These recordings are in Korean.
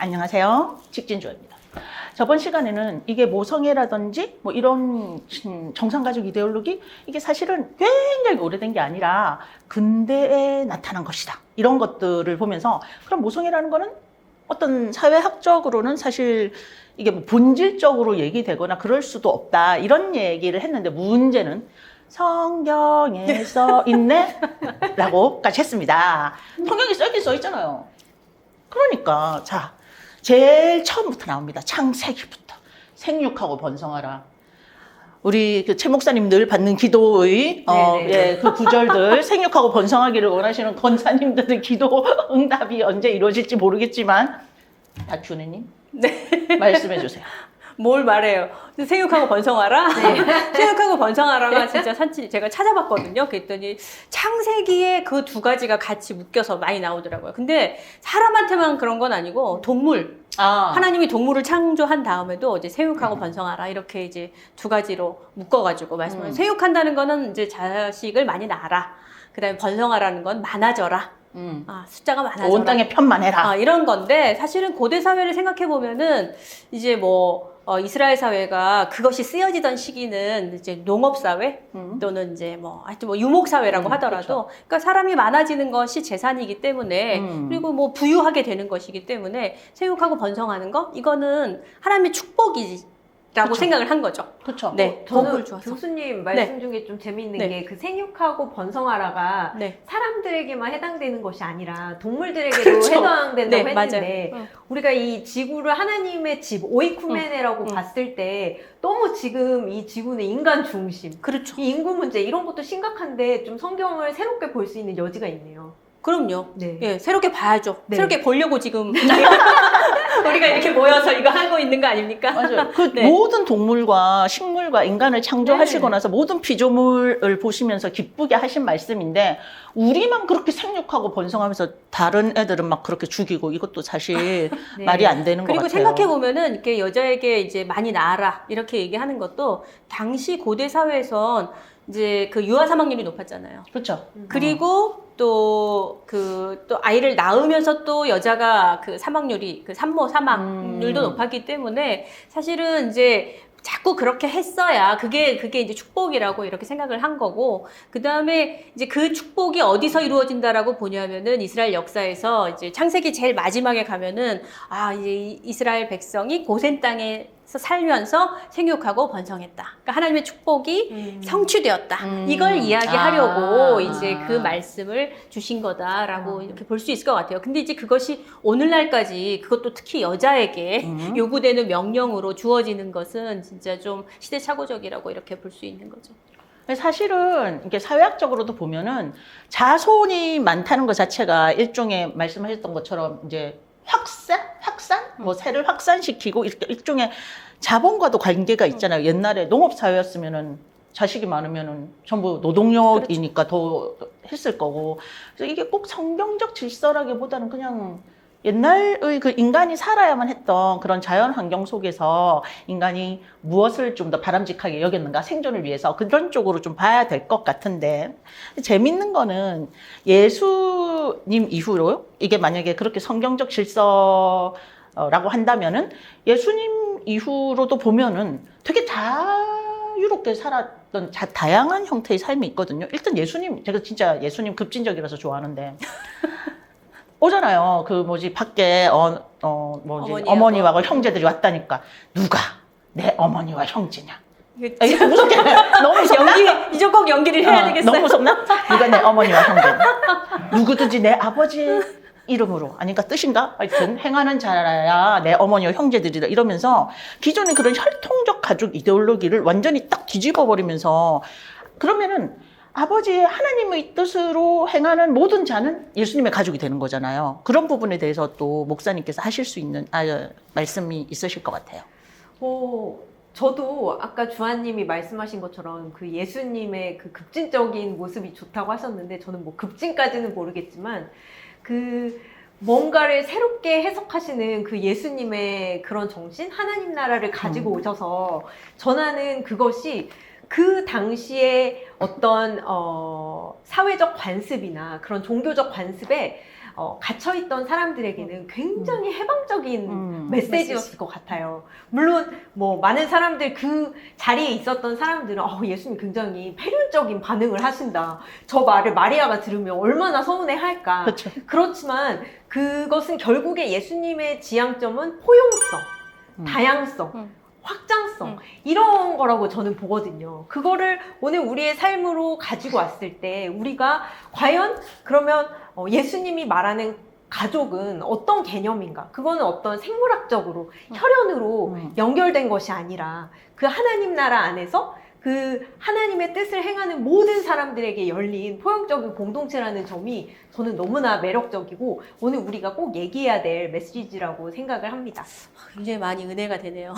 안녕하세요. 직진주입니다. 저번 시간에는 이게 모성애라든지 뭐 이런 정상가족 이데올로기 이게 사실은 굉장히 오래된 게 아니라 근대에 나타난 것이다. 이런 것들을 보면서 그럼 모성애라는 거는 어떤 사회학적으로는 사실 이게 뭐 본질적으로 얘기되거나 그럴 수도 없다. 이런 얘기를 했는데 문제는 성경에 써 있네? 라고까지 했습니다. 성경에 써 있긴 써 있잖아요. 그러니까 자 제일 처음부터 나옵니다. 창세기부터 생육하고 번성하라. 우리 그 최 목사님 늘 받는 기도의 예, 그 구절들 생육하고 번성하기를 원하시는 권사님들의 기도 응답이 언제 이루어질지 모르겠지만 다큐네님 네. 말씀해 주세요. 뭘 말해요? 생육하고 번성하라? 네. 생육하고 번성하라가 진짜 제가 찾아봤거든요. 그랬더니 창세기에 그 두 가지가 같이 묶여서 많이 나오더라고요. 근데 사람한테만 그런 건 아니고 동물. 하나님이 동물을 창조한 다음에도 이제 생육하고 번성하라 이렇게 이제 두 가지로 묶어가지고 말씀을 생육한다는 거는 이제 자식을 많이 낳아라. 그다음에 번성하라는 건 많아져라. 숫자가 많아져라. 온 땅에 편만해라. 이런 건데 사실은 고대 사회를 생각해 보면은 이제 이스라엘 사회가 그것이 쓰여지던 시기는 이제 농업 사회 또는 이제 하여튼 유목 사회라고 하더라도 그렇죠. 그러니까 사람이 많아지는 것이 재산이기 때문에 그리고 부유하게 되는 것이기 때문에 생육하고 번성하는 거 이거는 하나님의 축복이라고 그쵸. 생각을 한 거죠. 그렇죠. 네, 저는 주어서. 교수님 말씀 중에 좀 재미있는 네. 게 그 생육하고 번성하라가 네. 사람들에게만 해당되는 것이 아니라 동물들에게도 그렇죠. 해당된다고 네, 했는데 맞아요. 우리가 이 지구를 하나님의 집, 오이쿠메네라고 봤을 때 너무 지금 이 지구는 인간 중심, 그렇죠. 이 인구 문제 이런 것도 심각한데 좀 성경을 새롭게 볼 수 있는 여지가 있네요. 그럼요. 네. 예, 새롭게 봐야죠. 네. 새롭게 보려고 지금 우리가 이렇게 모여서 이거 하고 있는 거 아닙니까? 맞아요. 그 네. 모든 동물과 식물과 인간을 창조하시고 네. 나서 모든 피조물을 보시면서 기쁘게 하신 말씀인데 우리만 그렇게 생육하고 번성하면서 다른 애들은 막 그렇게 죽이고 이것도 사실 네. 말이 안 되는 것 그리고 같아요. 생각해 보면은 이렇게 여자에게 이제 많이 낳아라 이렇게 얘기하는 것도 당시 고대 사회에선 이제 그 유아 사망률이 높았잖아요. 그렇죠. 그리고 또 아이를 낳으면서 또 여자가 그 사망률이 그 산모 사망률도 높았기 때문에 사실은 이제 자꾸 그렇게 했어야 그게 이제 축복이라고 이렇게 생각을 한 거고 그 다음에 이제 그 축복이 어디서 이루어진다라고 보냐면은 이스라엘 역사에서 이제 창세기 제일 마지막에 가면은 이제 이스라엘 백성이 고센 땅에서 살면서 생육하고 번성했다. 그러니까 하나님의 축복이 성취되었다. 이걸 이야기하려고 이제 그 말씀을 주신 거다라고 이렇게 볼 수 있을 것 같아요. 근데 이제 그것이 오늘날까지 그것도 특히 여자에게 요구되는 명령으로 주어지는 것은 진짜 좀 시대착오적이라고 이렇게 볼 수 있는 거죠. 사실은 이게 사회학적으로도 보면은 자손이 많다는 것 자체가 일종의 말씀하셨던 것처럼 이제 확산? 뭐 새를 확산시키고 일종의 자본과도 관계가 있잖아요. 옛날에 농업사회였으면은 자식이 많으면은 전부 노동력이니까 더 했을 거고. 그래서 이게 꼭 성경적 질서라기보다는 그냥 옛날의 그 인간이 살아야만 했던 그런 자연 환경 속에서 인간이 무엇을 좀 더 바람직하게 여겼는가 생존을 위해서 그런 쪽으로 좀 봐야 될 것 같은데 재밌는 거는 예수님 이후로 이게 만약에 그렇게 성경적 질서라고 한다면은 예수님 이후로도 보면은 되게 자유롭게 살았던 다양한 형태의 삶이 있거든요. 일단 예수님, 제가 진짜 예수님 급진적이라서 좋아하는데 오잖아요. 밖에 어머니와 형제들이 왔다니까 누가 내 어머니와 형제냐? 이거 무섭게 너무 무섭나? 이제 꼭 연기를 해야 되겠어요. 너무 무섭나? 누가 내 어머니와 형제냐? 누구든지 내 아버지 이름으로 아니까 뜻인가? 하여튼 행하는 자라야 내 어머니와 형제들이다 이러면서 기존의 그런 혈통적 가족 이데올로기를 완전히 딱 뒤집어 버리면서 그러면은 아버지의 하나님의 뜻으로 행하는 모든 자는 예수님의 가족이 되는 거잖아요. 그런 부분에 대해서 또 목사님께서 하실 수 있는 말씀이 있으실 것 같아요. 저도 아까 주한님이 말씀하신 것처럼 그 예수님의 그 급진적인 모습이 좋다고 하셨는데 저는 뭐 급진까지는 모르겠지만 그 뭔가를 새롭게 해석하시는 그 예수님의 그런 정신, 하나님 나라를 가지고 오셔서 전하는 그것이 그 당시에 어떤 사회적 관습이나 그런 종교적 관습에 갇혀있던 사람들에게는 굉장히 해방적인 메시지였을 것 같아요. 물론 뭐 많은 사람들 그 자리에 있었던 사람들은 예수님 굉장히 패륜적인 반응을 하신다. 저 말을 마리아가 들으면 얼마나 서운해할까. 그렇죠. 그렇지만 그것은 결국에 예수님의 지향점은 포용성, 다양성, 확장성 이런 거라고 저는 보거든요. 그거를 오늘 우리의 삶으로 가지고 왔을 때 우리가 과연 그러면 예수님이 말하는 가족은 어떤 개념인가? 그거는 어떤 생물학적으로 혈연으로 연결된 것이 아니라 그 하나님 나라 안에서 그 하나님의 뜻을 행하는 모든 사람들에게 열린 포용적인 공동체라는 점이 저는 너무나 매력적이고 오늘 우리가 꼭 얘기해야 될 메시지라고 생각을 합니다. 굉장히 많이 은혜가 되네요.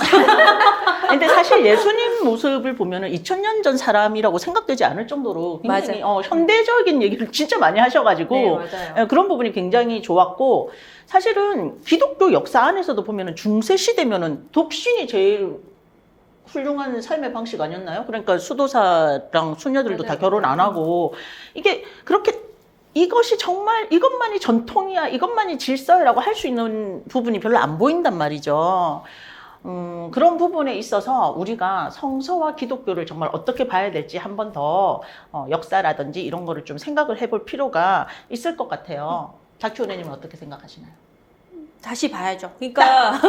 근데 사실 예수님 모습을 보면은 2000년 전 사람이라고 생각되지 않을 정도로 굉장히 현대적인 얘기를 진짜 많이 하셔가지고 네, 맞아요. 그런 부분이 굉장히 좋았고 사실은 기독교 역사 안에서도 보면은 중세 시대면은 독신이 제일 훌륭한 삶의 방식 아니었나요? 그러니까 수도사랑 수녀들도 다 결혼 안 하고 이게 그렇게 이것이 정말 이것만이 전통이야, 이것만이 질서라고 할 수 있는 부분이 별로 안 보인단 말이죠. 그런 부분에 있어서 우리가 성서와 기독교를 정말 어떻게 봐야 될지 한 번 더 역사라든지 이런 거를 좀 생각을 해볼 필요가 있을 것 같아요. 자키 은혜님은 어떻게 생각하시나요? 다시 봐야죠. 그러니까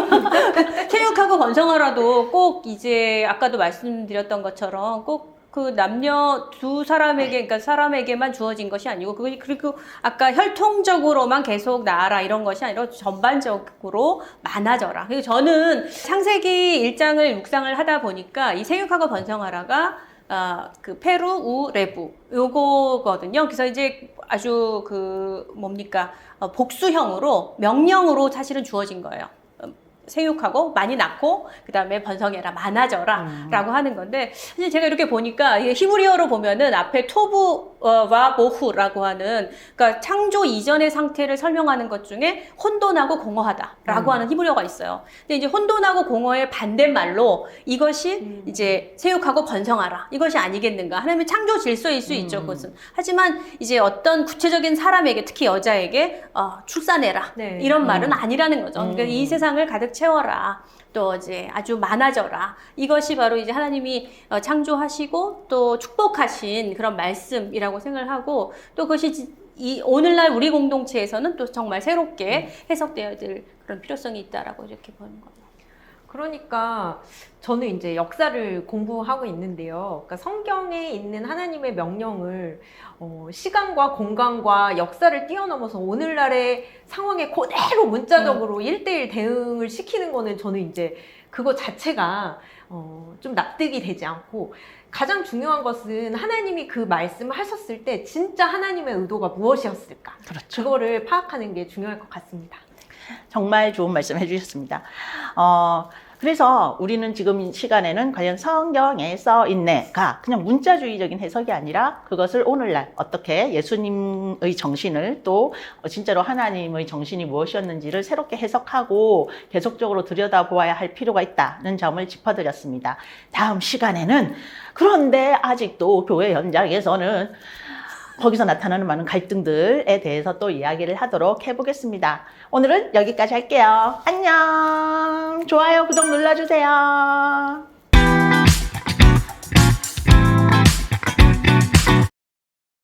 체육하고 번성하라도 꼭 이제 아까도 말씀드렸던 것처럼 꼭 그 남녀 두 사람에게, 그러니까 사람에게만 주어진 것이 아니고 그리고 아까 혈통적으로만 계속 나아라 이런 것이 아니라 전반적으로 많아져라. 그리고 저는 창세기 1장을 묵상을 하다 보니까 이 생육하고 번성하라가 그 페루 우 레부 요거거든요. 그래서 이제 아주 그 뭡니까 복수형으로 명령으로 사실은 주어진 거예요. 생육하고 많이 낳고 그 다음에 번성해라 많아져라 라고 하는 건데 사실 제가 이렇게 보니까 이게 히브리어로 보면은 앞에 토부와 모후라고 하는 그러니까 창조 이전의 상태를 설명하는 것 중에 혼돈하고 공허하다 라고 하는 히브리어가 있어요. 근데 이제 혼돈하고 공허의 반대말로 이것이 이제 생육하고 번성하라 이것이 아니겠는가. 하나님의 창조 질서일 수 있죠. 그것은. 하지만 이제 어떤 구체적인 사람에게 특히 여자에게 출산해라 네. 이런 말은 아니라는 거죠. 그러니까 이 세상을 가득 채워라. 또 이제 아주 많아져라. 이것이 바로 이제 하나님이 창조하시고 또 축복하신 그런 말씀이라고 생각을 하고 또 그것이 이 오늘날 우리 공동체에서는 또 정말 새롭게 해석되어야 될 그런 필요성이 있다라고 이렇게 보는 거예요. 그러니까 저는 이제 역사를 공부하고 있는데요. 그러니까 성경에 있는 하나님의 명령을 시간과 공간과 역사를 뛰어넘어서 오늘날의 상황에 그대로 문자적으로 1:1 대응을 시키는 거는 저는 이제 그거 자체가 좀 납득이 되지 않고 가장 중요한 것은 하나님이 그 말씀을 하셨을 때 진짜 하나님의 의도가 무엇이었을까? 그렇죠. 그거를 파악하는 게 중요할 것 같습니다. 정말 좋은 말씀 해주셨습니다. 그래서 우리는 지금 이 시간에는 과연 성경에 써 있네가 그냥 문자주의적인 해석이 아니라 그것을 오늘날 어떻게 예수님의 정신을 또 진짜로 하나님의 정신이 무엇이었는지를 새롭게 해석하고 계속적으로 들여다보아야 할 필요가 있다는 점을 짚어드렸습니다. 다음 시간에는 그런데 아직도 교회 현장에서는 거기서 나타나는 많은 갈등들에 대해서 또 이야기를 하도록 해보겠습니다. 오늘은 여기까지 할게요. 안녕. 좋아요, 구독 눌러주세요.